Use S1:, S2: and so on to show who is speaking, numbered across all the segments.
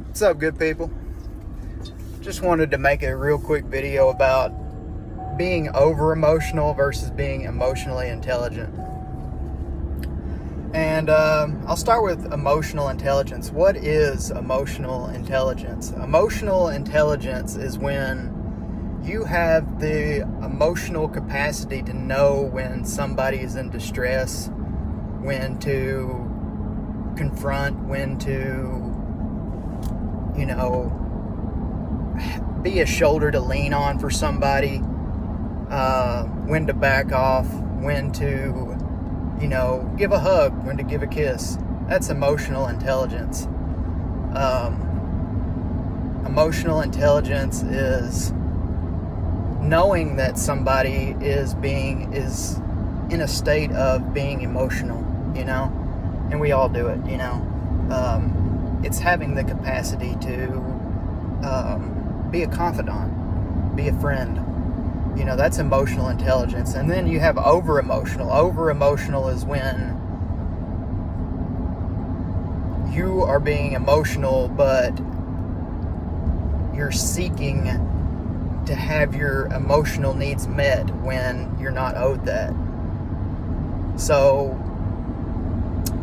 S1: What's up, good people? Just wanted to make a real quick video about being over emotional versus being emotionally intelligent. And I'll start with emotional intelligence. What is emotional intelligence? Emotional intelligence is when you have the emotional capacity to know when somebody is in distress, when to confront, when to, be a shoulder to lean on for somebody, when to back off, when to, give a hug, when to give a kiss. That's emotional intelligence. Emotional intelligence is knowing that somebody is in a state of being emotional, and we all do it, it's having the capacity to be a confidant, be a friend. That's emotional intelligence. And then you have over emotional. Over emotional is when you are being emotional, but you're seeking to have your emotional needs met when you're not owed that. So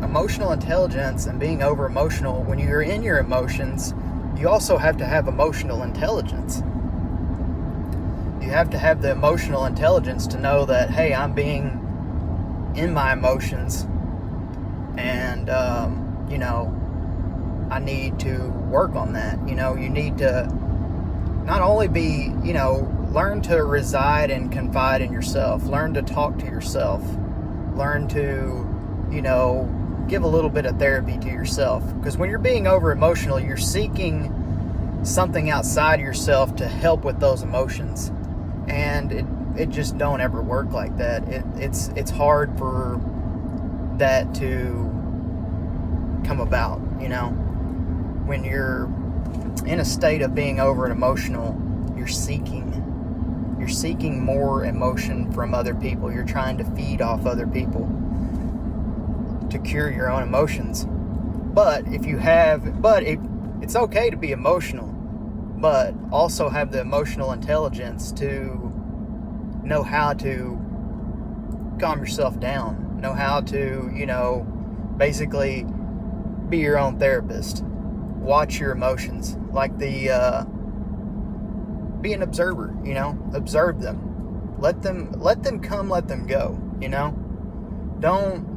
S1: emotional intelligence and being over emotional, when you're in your emotions, you also have to have emotional intelligence. You have to have the emotional intelligence to know that, hey, I'm being in my emotions, and I need to work on that. You need to not only be, learn to reside and confide in yourself, learn to talk to yourself, learn to, give a little bit of therapy to yourself. Because when you're being over emotional, you're seeking something outside of yourself to help with those emotions. And it just don't ever work like that. It's hard for that to come about, When you're in a state of being over emotional, you're seeking more emotion from other people. You're trying to feed off other people to cure your own emotions. But it's okay to be emotional, but also have the emotional intelligence to know how to calm yourself down, know how to, basically be your own therapist. Watch your emotions, like be an observer, observe them. Let them come, let them go, Don't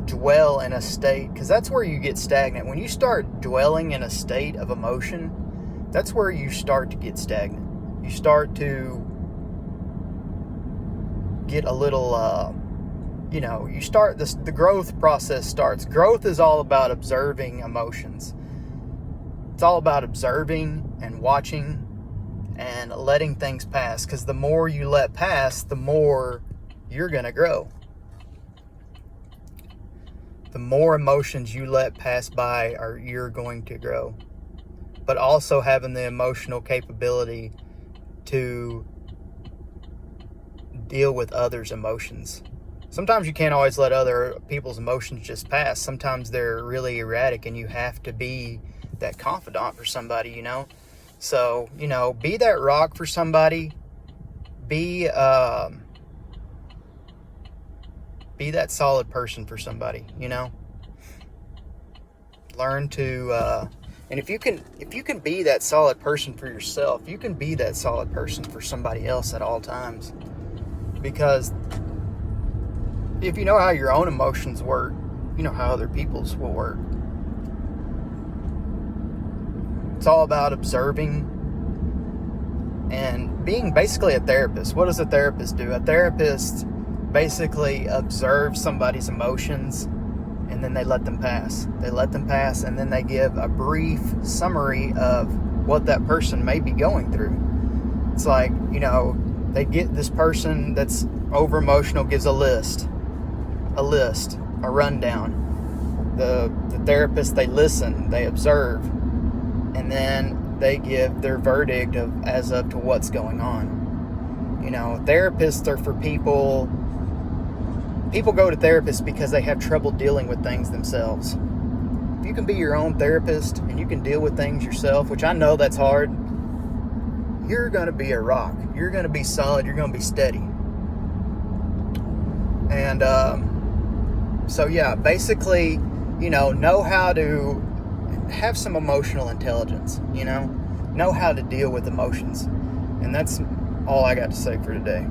S1: dwell in a state, because that's where you get stagnant. When you start dwelling in a state of emotion, that's where you start to get stagnant. You start to get a little, the growth process starts. Growth is all about observing emotions. It's all about observing and watching and letting things pass, because the more you let pass, the more you're going to grow. The more emotions you let pass by, you're going to grow. But also having the emotional capability to deal with others' emotions. Sometimes you can't always let other people's emotions just pass. Sometimes they're really erratic, and you have to be that confidant for somebody, So, be that rock for somebody. Be that solid person for somebody, Learn to, and if you can be that solid person for yourself, you can be that solid person for somebody else at all times. Because if you know how your own emotions work, you know how other people's will work. It's all about observing and being basically a therapist. What does a therapist do? A therapist basically observes somebody's emotions, and then they let them pass. They let them pass, and then they give a brief summary of what that person may be going through. It's like, they get this person that's over emotional, gives a rundown. The therapist, they listen, they observe, and then they give their verdict as to what's going on. Therapists are for people. People go to therapists because they have trouble dealing with things themselves. If you can be your own therapist and you can deal with things yourself, which I know that's hard, you're going to be a rock. You're going to be solid. You're going to be steady. And so, yeah, basically, know how to have some emotional intelligence, know how to deal with emotions. And that's all I got to say for today.